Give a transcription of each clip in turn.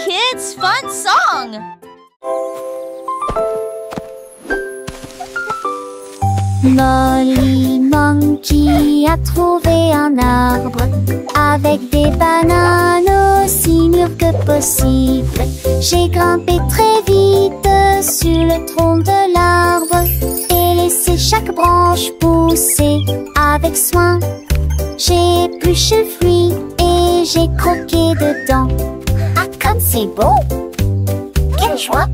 kids' fun song. Molly Monkey a trouvé un arbre avec des bananes aussi mûres que possible. J'ai grimpé très vite sur le tronc de l'arbre et laissé chaque branche pousser avec soin. J'ai épluché le fruit et j'ai croqué dedans. Ah, comme c'est beau! Quelle joie!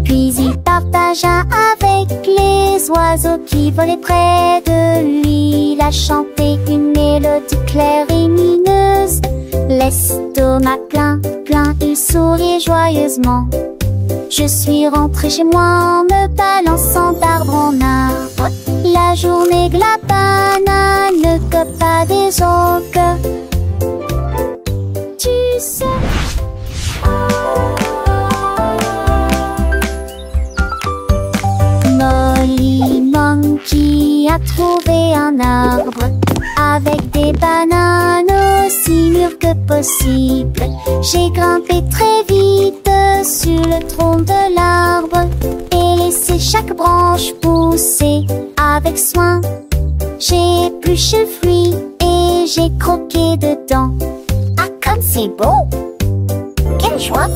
Puis il partagea avec les oiseaux qui volaient près de lui. Il a chanté une mélodie claire et lumineuse. L'estomac plein, plein, il souriait joyeusement. Je suis rentrée chez moi en me balançant d'arbre en arbre. La journée que la banane ne cope pas des autres. Tu sais. Molly Monkey a trouvé un arbre avec des bananes aussi mûres que possible. J'ai grimpé très vite sur le tronc de l'arbre et laissé chaque branche pousser avec soin. J'ai épluché le fruit et j'ai croqué dedans. Ah, comme c'est beau! Quelle joie!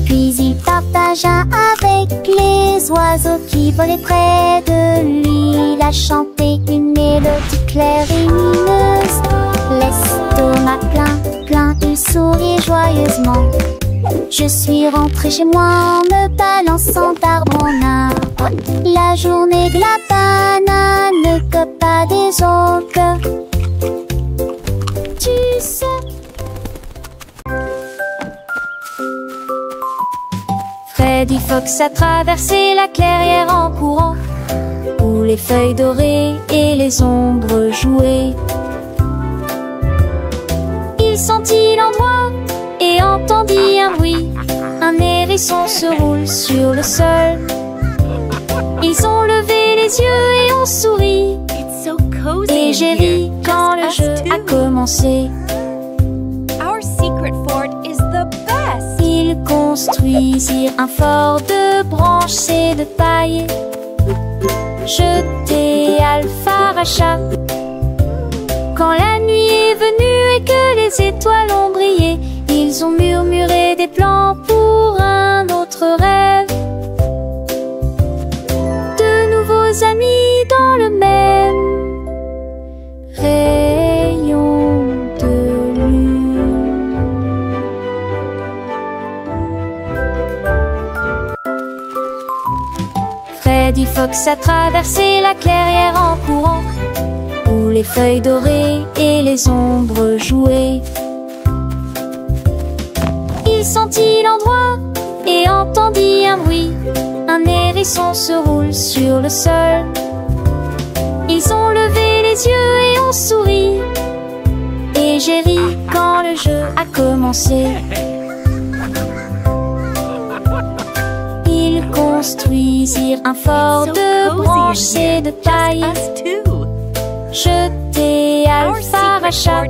Puis il partagea avec les oiseaux qui volaient près de lui. Il a chanté une mélodie claire et lumineuse. L'estomac plein, plein, il souriait joyeusement. Je suis rentrée chez moi en me balançant d'arbre en arbre. La journée de la banane ne cope pas des autres. Tu sais. Freddy Fox a traversé la clairière en courant, où les feuilles dorées et les ombres jouaient. Il sentit l'endroit et entendit un bruit. Un hérisson se roule sur le sol. Ils ont levé les yeux et ont souri. Et j'ai ri quand le jeu a commencé. Ils construisirent un fort de branches et de paille. Jeté Alpharacha. Quand la nuit est venue et que les étoiles ont brillé, ils ont murmuré des plans pour un autre rêve. De nouveaux amis dans le même rayon de lune. Freddy Fox a traversé la clairière en courant, où les feuilles dorées et les ombres jouaient. Il sentit l'endroit et entendit un bruit. Un hérisson se roule sur le sol. Ils ont levé les yeux et ont souri. Et j'ai ri quand le jeu a commencé. Ils construisirent un fort de branches et de paille. Jeté Alpharacha.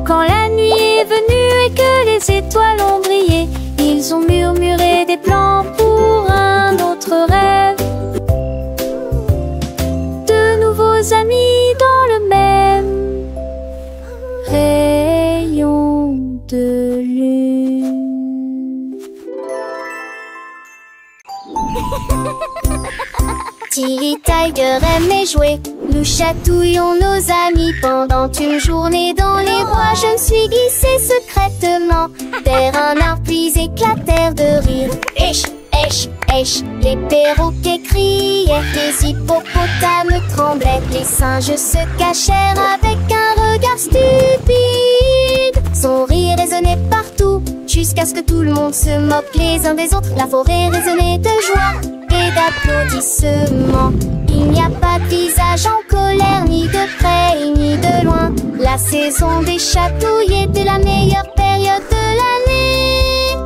Quand la nuit est venue et que les étoiles ont brillé, ils ont murmuré des plans pour un autre rêve. De nouveaux amis dans le même rayon de lune. Tilly Tiger aimait jouer. Nous chatouillons nos amis pendant une journée dans les bois. Je me suis glissée secrètement vers un arbre puis éclatèrent de rire. Esh, esh, esh, les perroquets criaient, les hippopotames tremblaient, les singes se cachèrent avec un regard stupide. Son rire résonnait partout jusqu'à ce que tout le monde se moque les uns des autres. La forêt résonnait de joie et d'applaudissements. Il n'y a pas de visage en colère, ni de près ni de loin. La saison des chatouilles était la meilleure période de l'année.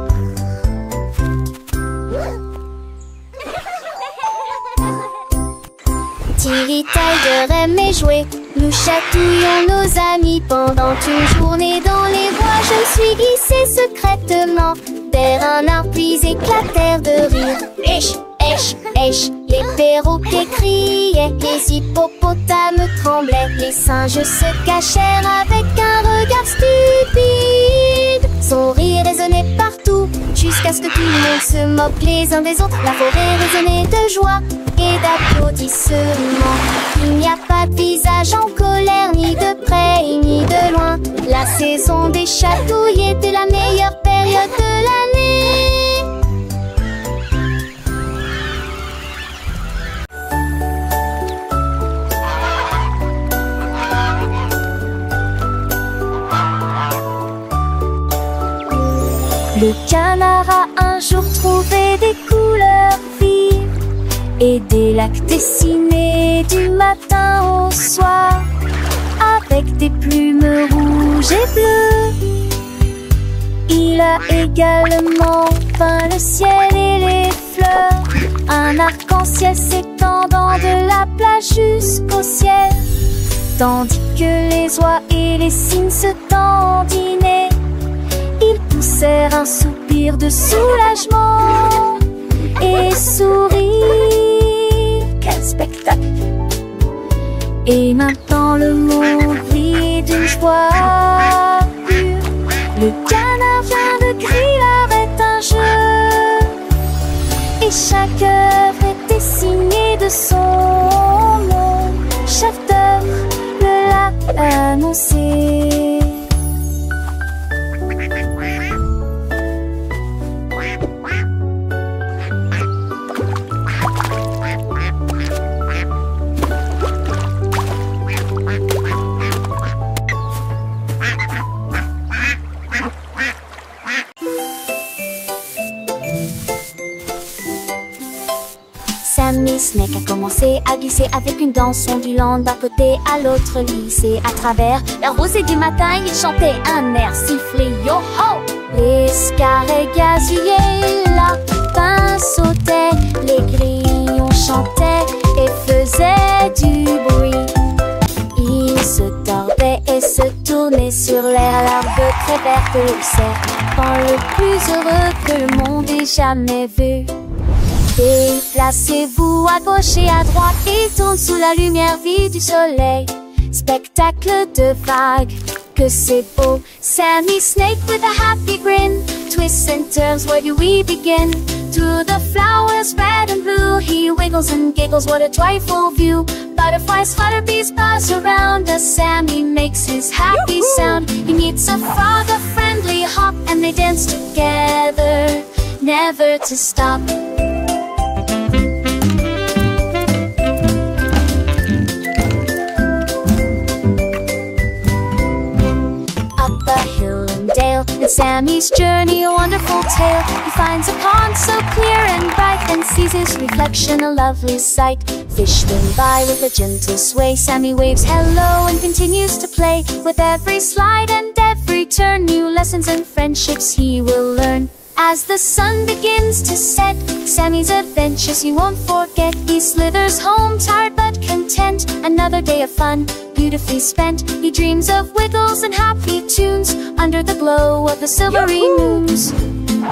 Tilly Tiger aimait jouer. Nous chatouillons nos amis pendant une journée dans les bois. Je me suis glissée secrètement vers un arbre puis éclatèrent de rire. Esh, esh, esh, les perroquets criaient, les hippopotames tremblaient, les singes se cachèrent avec un regard stupide. Son rire résonnait partout, jusqu'à ce que tout le monde se moque les uns des autres. La forêt résonnait de joie et d'applaudissements. Il n'y a pas de visage en colère, ni de près ni de loin. La saison des chatouilles était la meilleure période de l'année. Le canard a un jour trouvé des couleurs vives et des lacs dessinés du matin au soir, avec des plumes rouges et bleues. Il a également peint le ciel et les fleurs, un arc-en-ciel s'étendant de la plage jusqu'au ciel, tandis que les oies et les cygnes se dandinaient. Ils poussèrent un soupir de soulagement et sourirent. Quel spectacle! Et maintenant le monde vit d'une joie pure. Le canard vient de crier, l'art est un jeu, et chaque œuvre est dessinée de son nom. Chef d'œuvre le l'a annoncé. Sammy Snake a commencé à glisser avec une danse ondulant d'un côté à l'autre lycée. À travers la rosée du matin, il chantait un air sifflé. Yo-ho! Les scarets gazouillaient, les lapins sautaient, les grillons chantaient et faisaient du bruit. Ils se tordaient et se tournaient sur l'air, l'arbre très verte le serpent le plus heureux que le monde ait jamais vu. Déplacez-vous à gauche et à droite, il tourne sous la lumière vive du soleil. Spectacle de vagues, que c'est beau. Sammy Snake with a happy grin twists and turns, where do we begin? Through the flowers red and blue, he wiggles and giggles, what a joyful view. Butterflies flutter, bees buzz around us, Sammy makes his happy sound. He meets a frog, a friendly hop, and they dance together, never to stop. In Sammy's journey, a wonderful tale. He finds a pond so clear and bright, and sees his reflection, a lovely sight. Fish swim by with a gentle sway. Sammy waves hello and continues to play. With every slide and every turn, new lessons and friendships he will learn. As the sun begins to set, Sammy's adventures he won't forget. He slithers home tired but content, another day of fun beautifully spent. He dreams of wiggles and happy tunes under the glow of the silvery moons.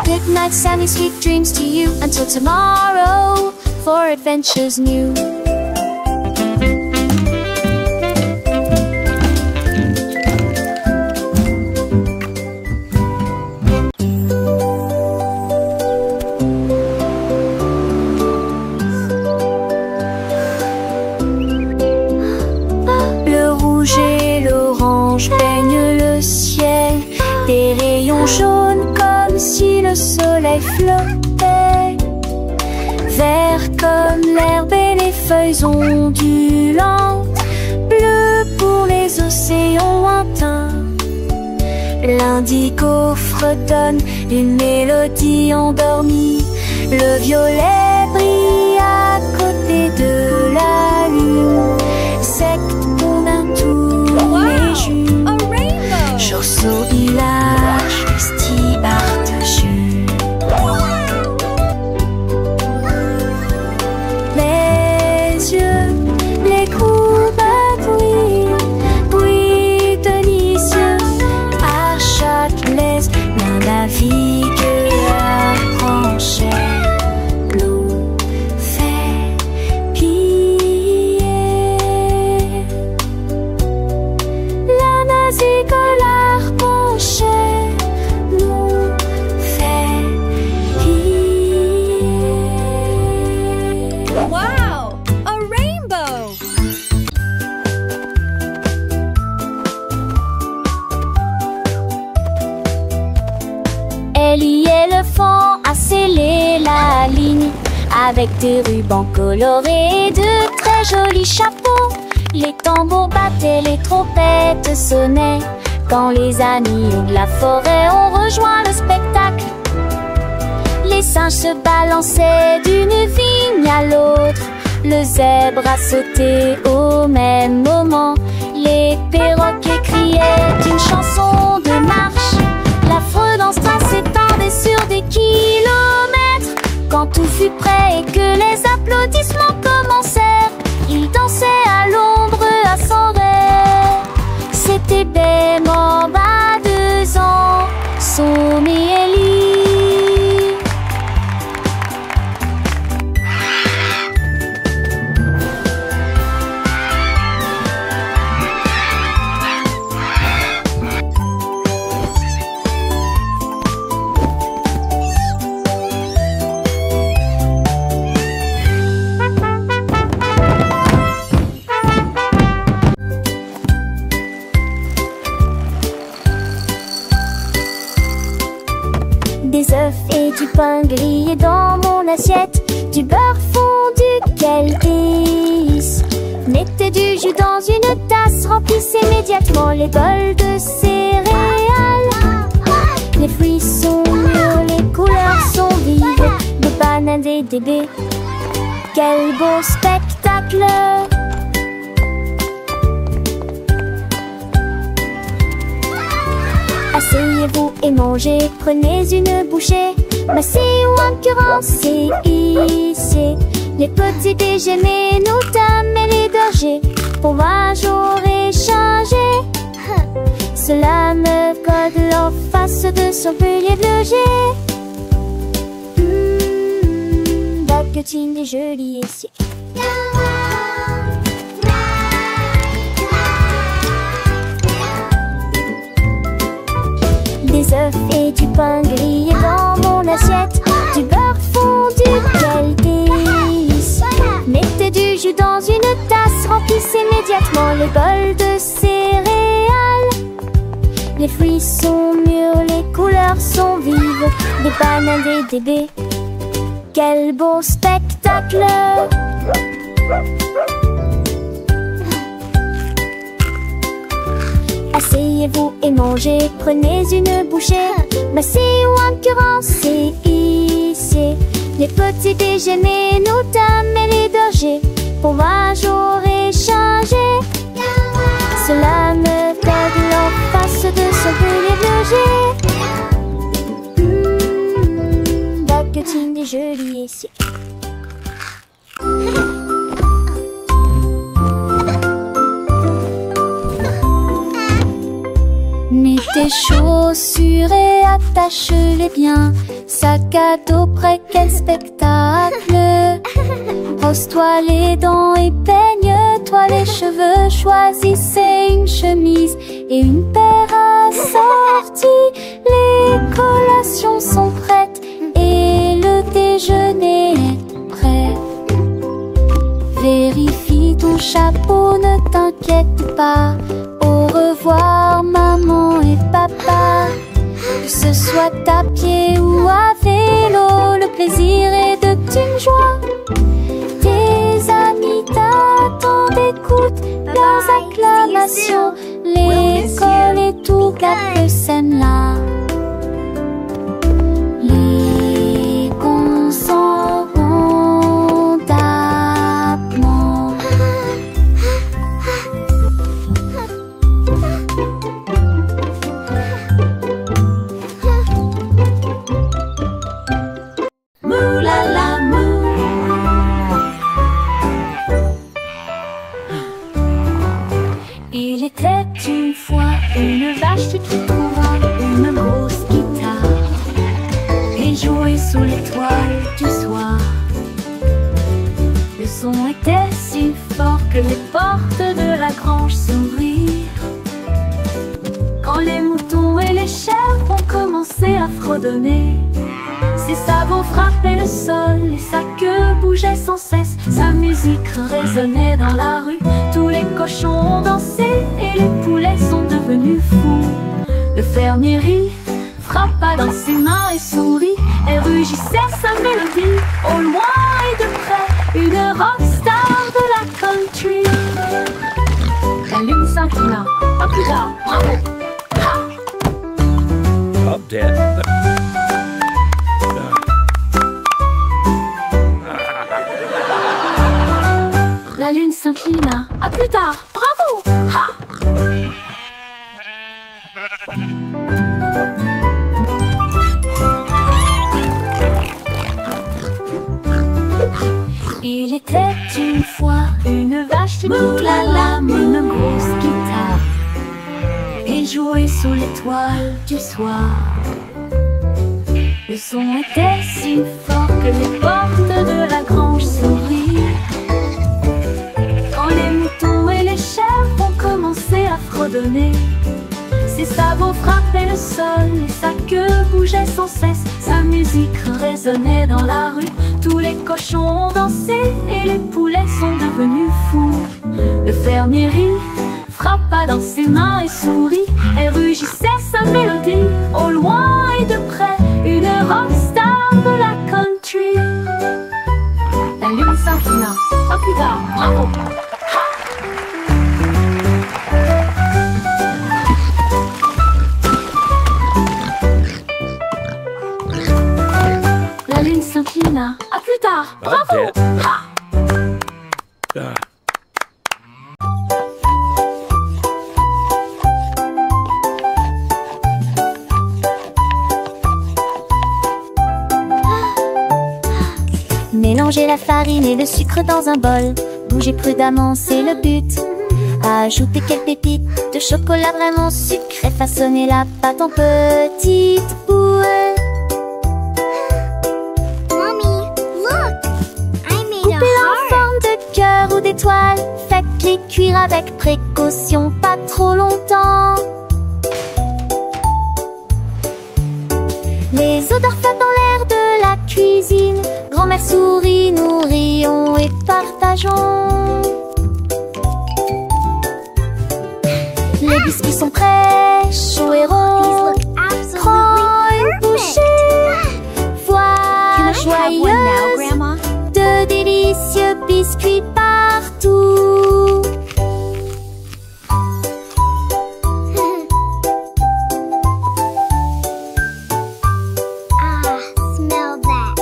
Good night, Sammy, sweet dreams to you, until tomorrow for adventures new. Peigne le ciel, des rayons jaunes comme si le soleil flottait. Vert comme l'herbe et les feuilles ondulantes, bleu pour les océans lointains. L'indigo fredonne une mélodie endormie, le violet brille à côté de la lune. Secte qu'on a tous les jours. Chausseau, village, festival de jus. Les yeux, les courbes brillent, ligne, avec des rubans colorés et de très jolis chapeaux. Les tambours battaient, les trompettes sonnaient, quand les animaux de la forêt ont rejoint le spectacle. Les singes se balançaient d'une vigne à l'autre, le zèbre a sauté au même moment. Les perroquets criaient une chanson de marche, l'affreux dansera s'étendait sur des kilomètres. Quand tout fut prêt et que les applaudissements commencèrent, ils dansaient à l'ombre à son rêve. C'était Bemba, 2 ans, Somi et Ellie. Des œufs et du pain grillé dans mon assiette, du beurre fondu, quel délice! Mettez du jus dans une tasse, remplissez immédiatement les bols de céréales. Les fruits sont mûrs, les couleurs sont vives, des bananes et des baies. Quel beau spectacle! Asseyez-vous et mangez, prenez une bouchée. Massez ou incurancez, ici les petits déjeuners, nous dames et les bergers, pour moi j'aurais changé. Cela me colle en face de son pilier de jet. Baguetine et jolie ici. Des œufs et du pain grillé dans mon assiette, du beurre fondu, quel délice! Mettez du jus dans une tasse, remplissez immédiatement les bols de céréales. Les fruits sont mûrs, les couleurs sont vives, des bananes et des baies. Quel beau spectacle! Asseyez-vous et mangez, prenez une bouchée. Massez ou incurancez, ici les petits déjeuners, nous dames et les bergers, pour moi j'aurais changé. Cela me colle en face de son pilier de jet. Baguetine et jolie ici. Mets tes chaussures et attache-les bien. Sac à dos prêt, quel spectacle! Brosse-toi les dents et peigne-toi les cheveux. Choisissez une chemise et une paire assortie. Les collations sont prêtes et le déjeuner est prêt. Vérifie ton chapeau, ne t'inquiète pas. Au revoir maman et papa. Que ce soit à pied ou à vélo, le plaisir est de une joie. Tes amis t'attendent, écoute leurs acclamations. L'école et toute la scène là. Les cons s'en vont d'abord. Il était une fois une vache qui trouva une grosse guitare et jouait sous l'étoile du soir. Le son était si fort que les portes de la grange s'ouvrirent. Quand les moutons et les chèvres ont commencé à fredonner, ses sabots frappaient le sol et sa queue bougeait sans cesse. Sa musique résonnait dans la rue, tous les cochons ont dansé et les poulets sont devenus fous. Le fermier rit, frappa dans ses mains et sourit, et rugissait sa mélodie. au loin et de près, une rockstar de la country. La lune s'inclina, pas plus tard, bravo! Up, Dad. La lune s'inclina, à plus tard, bravo! Ha! Il était une fois une vache moulala, une grosse guitare. Il jouait sous l'étoile du soir. Le son était si fort que les portes de la grange s'ouvrirent. Quand les moutons et les chèvres ont commencé à fredonner, ses sabots frappaient le sol et sa queue bougeait sans cesse. Sa musique résonnait dans la rue, tous les cochons ont dansé et les poulets sont devenus fous. Le fermier rit, frappa dans ses mains et sourit, et rugissait sa mélodie. Au loin et de près, une rockstar de la country. La lune s'inclina, pas plus tard, bravo! La lune s'inclina, à plus tard, bravo! Ha! Mélangez la farine et le sucre dans un bol. Bougez prudemment, c'est le but. Ajoutez quelques pépites de chocolat vraiment sucré. Façonnez la pâte en petites boules. Mommy, look! I made a Coupez-la en heart. forme de cœur ou d'étoile. Faites-les cuire avec précaution, pas trop longtemps. Les odeurs flottent dans l'air de la cuisine. Grand-mère sourit, nous rions et partageons. Les biscuits sont prêts, chauds et ronds. Prends une bouchée. Voilà joyeuse Grandma? de délicieux biscuits partout. Smell that.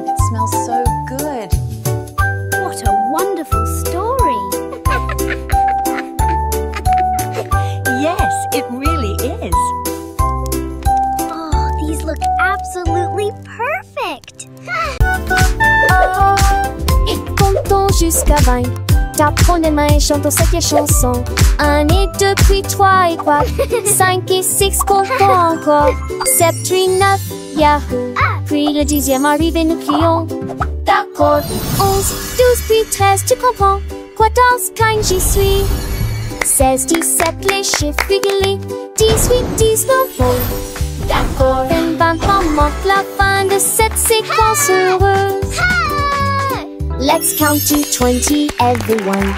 It smells so good. What a wonderful story. Yes, it really is. Oh, these look absolutely perfect. Et comptons jusqu'à 20. Tapons les mains et chantons cette chanson. 1 et 2 puis 3 et 4. 5 et 6 comptons encore. 7 puis 9, yahoo. Puis le 10e arrive et nous crions. D'accord. 11, 12 puis 13, tu comprends. 14, 15, j'y suis. 16, 17, les chiffres réguliers. 18, 19, oh. D'accord. 20 manque la fin de cette séquence heureuse. Let's count to 20, everyone.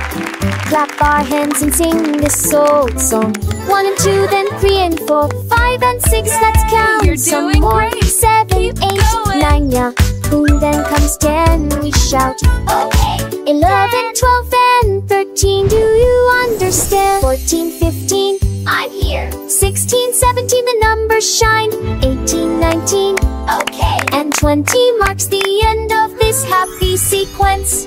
Clap our hands and sing this old song. 1 and 2, then 3 and 4, 5 and 6. Let's count You're some doing more. great. 7, Keep 8, going. 9, yeah. Boom, then comes 10. We shout. Okay. 11, 12, and 13. Do you understand? 14, 15. I'm here. 16, 17. The numbers shine. 18, 19. Okay. And 20 marks the end of this happy sequence.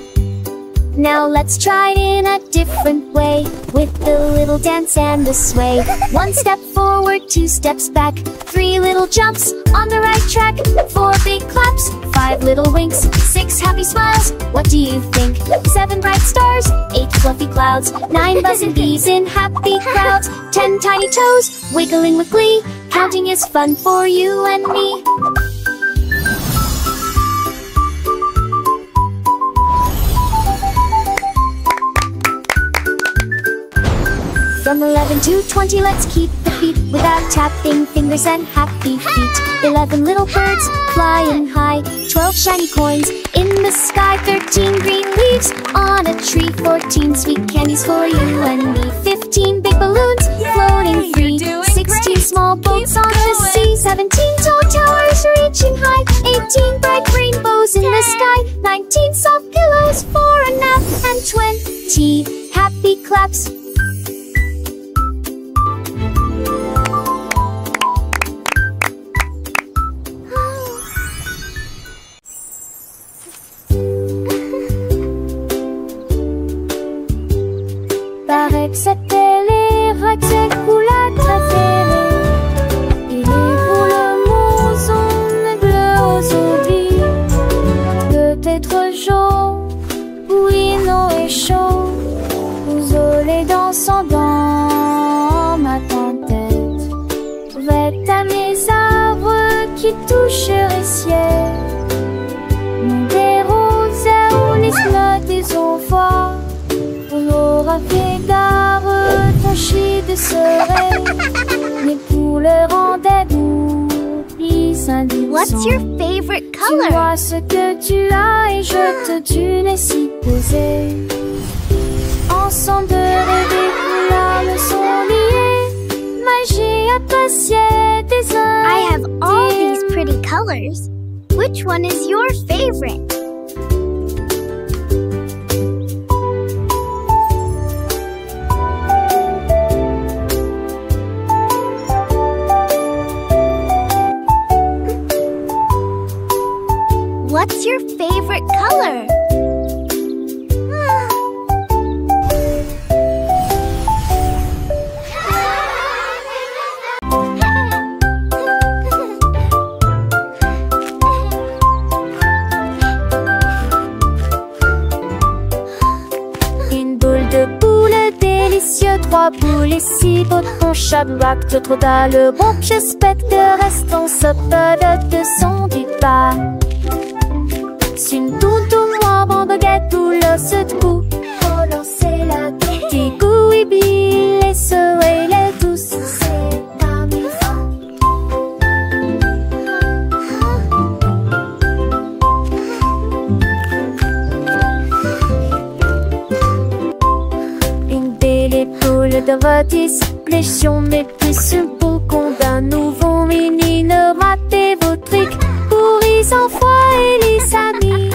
Now let's try it in a different way, with the little dance and the sway. 1 step forward, 2 steps back, 3 little jumps on the right track, 4 big claps, 5 little winks, 6 happy smiles. What do you think? 7 bright stars, 8 fluffy clouds, 9 buzzing bees in happy crowds, 10 tiny toes wiggling with glee. Counting is fun for you and me. From 11 to 20, let's keep the beat without tapping fingers and happy feet. 11 little birds flying high, 12 shiny coins in the sky, 13 green leaves on a tree, 14 sweet candies for you and me, 15 big balloons floating free, you're doing 16 great. small boats Keep on the going. sea, 17 tall towers reaching high, 18 bright rainbows in the sky, 19 soft pillows for a nap, and 20 happy claps. Paraît que c'était les rectangles préférés. Et pour le mousson bleu aux oublis, peut-être jaune, bouillon et chaud, vous olez dansant dans ma tête. Vête à mes arbres qui toucheraient ciel, des roses ou les notes des enfants. L'aura fait d'arbres tranchés de serein, mais pour le rendre doux, plus indulgent. What's your favorite color? Dis-moi ce que tu as et je te tue si posé. Ensemble de rêver où l'âme sont liées, magie appréciée des uns. I have all these pretty colors. Which one is your favorite? What's your favorite color? Une boule de poule délicieux, 3 boules et 6 potons chaque bac de trop dans le bon. J'espère que restons saupodes de son du pas. Une toutou moi bon baguette ou le secoue. Relancer la petite goût et bille et soleil les douces. C'est amusant. Une belle épaule de rôtisse, pléchion mais plus un beau con d'un nouveau mini. Ne ratez vos trucs pour les enfants et les amis.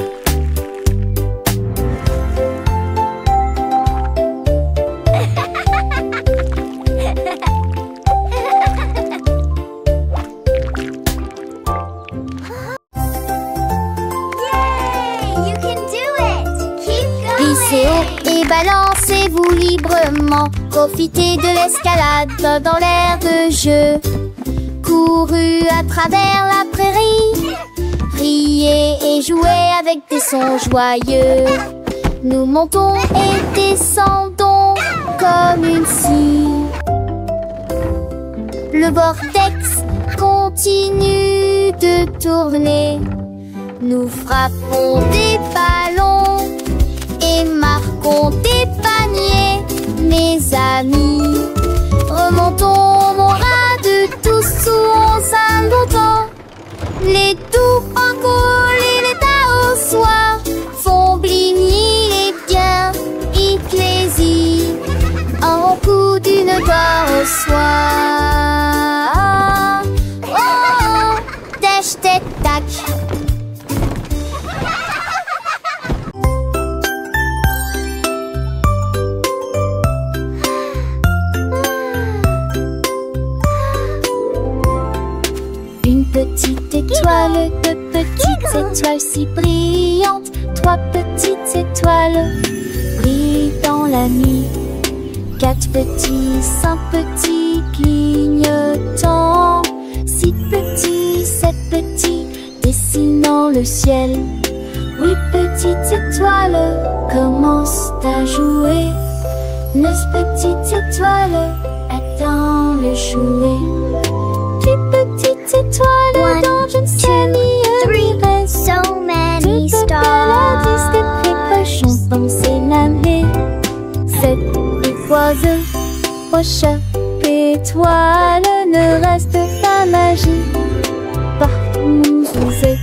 Et balancez-vous librement, profitez de l'escalade dans l'air de jeu. Courez à travers la prairie, riez et jouez avec des sons joyeux. Nous montons et descendons comme une scie. Le vortex continue de tourner. Nous frappons des ballons et marquons des paniers, mes amis. Remontons mon de tous sous un longtemps. Les doux encours et les tas au soir font bligner les biens et plaisir. Un coup d'une gloire au soir. Oh, oh, dash, tac, tac. Petite étoile, 2 petites étoiles si brillantes, 3 petites étoiles brillent dans la nuit. 4 petits, 5 petits clignotants, 6 petits, 7 petits dessinant le ciel. 8 petites étoiles commencent à jouer. 9 petites étoiles attendent le jouet. 10 petites étoiles dans une ciel So many stars. 10 des précochons danser l'année. 7 étoiles, prochaine étoile, ne reste pas magie partout où vous êtes.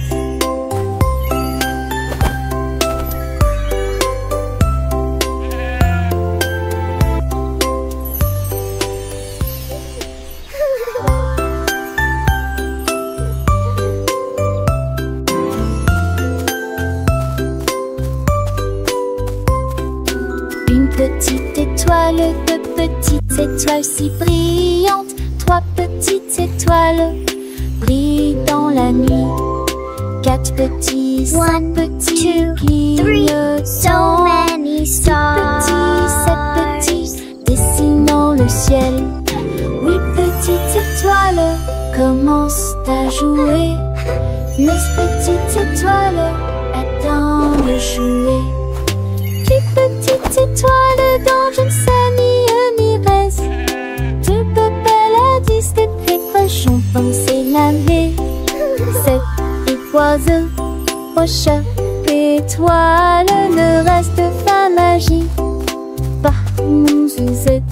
étoiles si brillantes, 3 petites étoiles brillent dans la nuit. 4 petits, 5 petits clignotants. So many stars. 7 petits, dessinant le ciel. 8 petites étoiles commencent à jouer. 9 petites étoiles attendent le jouet. 10 petites étoiles dans je ne sais ni reste. 2 belles à 10 des très proches ont pensé l'année. 7 oiseaux, proches étoiles, ne reste pas magie par mon Suzette.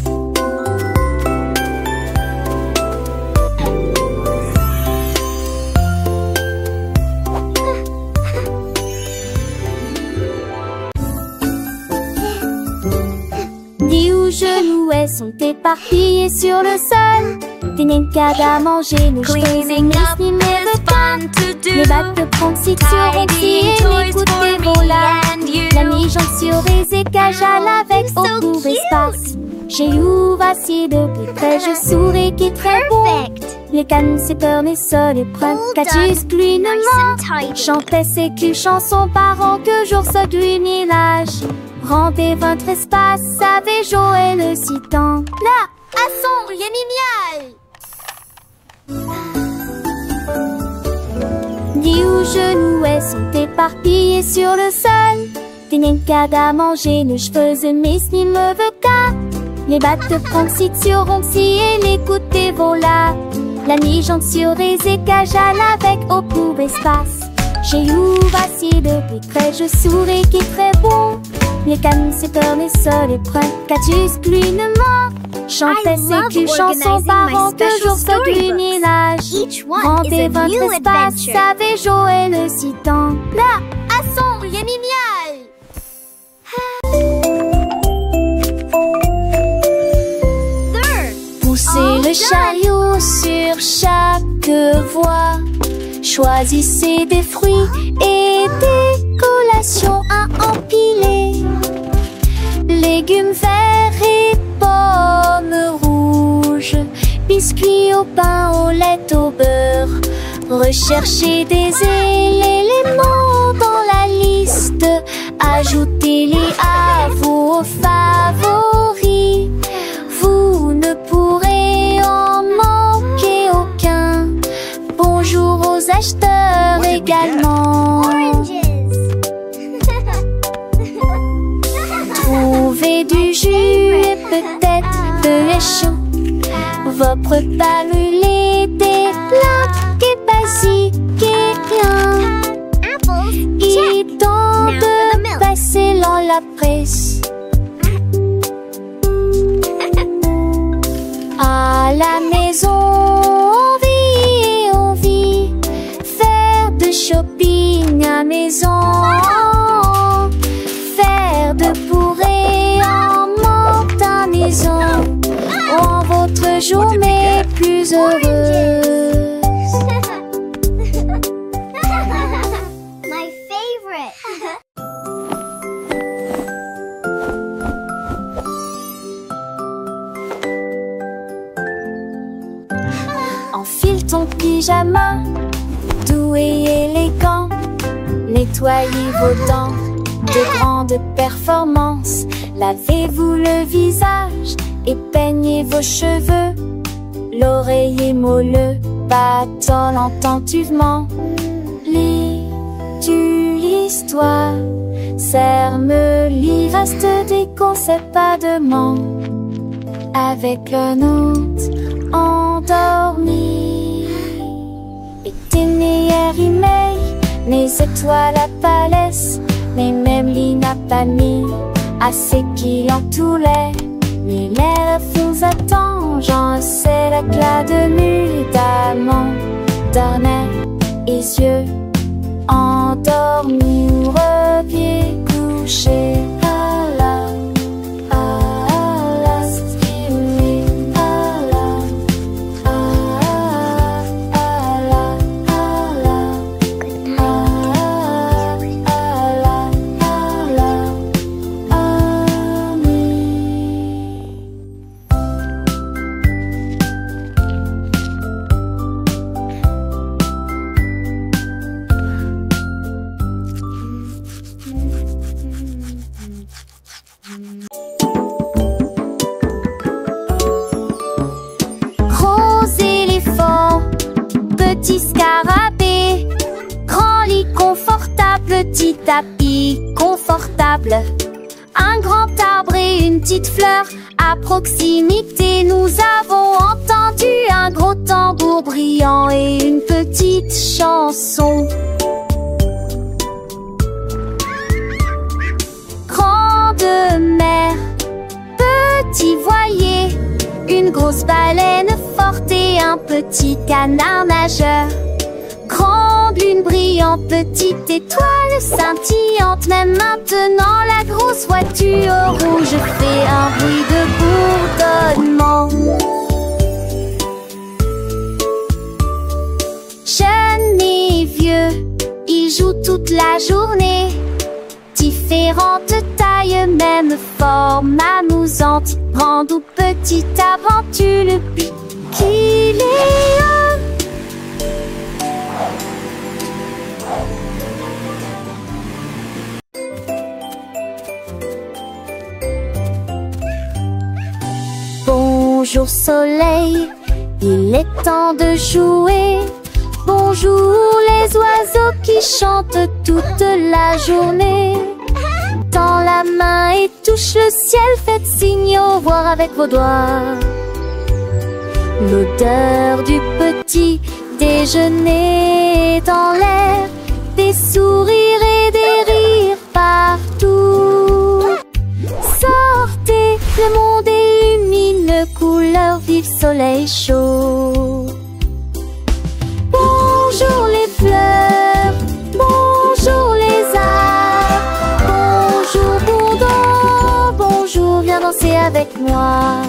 Dis où genoux sont éparpillés sur le sol. Des nincades à manger, ne Cleaning up ni is fun to do. les battes de pronciture aussi Tidy et toys l'écoute for des me volats. and you. La mi-jambe sur les écages à avec So au court cute. espace. J'ai où voici de plus près, je souris qui est très bon. Perfect. Les cannes, c'est peur, les sols et preuves. All Catus, done. gluinement. Nice and tidy. Chantait ses culs, chansons parents que jour se gluminage. Rendez votre espace, savez Joël le citant. Là, à son génial. Dis où genoux sont éparpillés sur le sol. Des nincades à manger, nos cheveux mes ni me veut qu'à. Les battes de pronciture si et l'écoute des volats. La mi-jambe sur des écages à avec au court espace. J'ai où vacille de plus près, je souris qui est très bon. Les cannes, c'est peur, les sols et preuves. Catus, gluinement. Chantait I ses love culs, chansons organizing parents my que special jour se storybooks. gluminage. Each one is Rendez a votre new espace, adventure. savez Joël le citant. Là, à son génial. Third. Poussez All le done. chariot sur chaque voie. Choisissez des fruits et des collations à empiler. Légumes verts et pommes rouges. Biscuits au pain, au lait, au beurre. Recherchez des éléments dans la liste. Ajoutez-les à vos favoris. Vous ne pourrez en manquer aucun. Bonjour aux acheteurs également. Oranges. Trouvez du jus et peut-être de chaud. Vos repas brûlés, des plats et basiques et rien. Apples. Il est temps Now for the de milk. passer dans la presse. À la maison, on vit, faire de shopping à maison, faire de bourrée en manque à maison, rend votre journée plus heureuse. My favorite. Enfile ton pyjama, doux et élégant, nettoyez vos dents de grandes performances. Lavez-vous le visage et peignez vos cheveux. L'oreiller moelleux battant l'entenduvent. Lis-tu l'histoire, serre-me lit, reste des conseils pas de ment. Avec le nôtre endormi. Itinéraire email, les étoiles à palès, mais même l'ina pas mis assez qui en tout l'air. Mais l'air vous attend, j'en sais l'éclat de nuitamment. Dormez et yeux endormis ou reviez coucher. petit tapis confortable, un grand arbre et une petite fleur. À proximité, nous avons entendu un gros tambour brillant et une petite chanson. Grande mer, petit voilier, une grosse baleine forte et un petit canard nageur. Grande lune brillante, petite étoile scintillante. Même maintenant la grosse voiture rouge fait un bruit de bourdonnement. Jeunes et vieux, ils jouent toute la journée. Différentes tailles, même forme amusante. Grande ou petite aventure, le but qu'il est un. Bonjour soleil, il est temps de jouer. Bonjour les oiseaux qui chantent toute la journée. Tends la main et touche le ciel, faites signe au revoir avec vos doigts. L'odeur du petit déjeuner dans l'air, des sourires et des rires partout. Sortez, le monde est lumineux, couleur vive, soleil chaud. Bonjour les fleurs, bonjour les arbres, bonjour bourdon, bonjour, viens danser avec moi.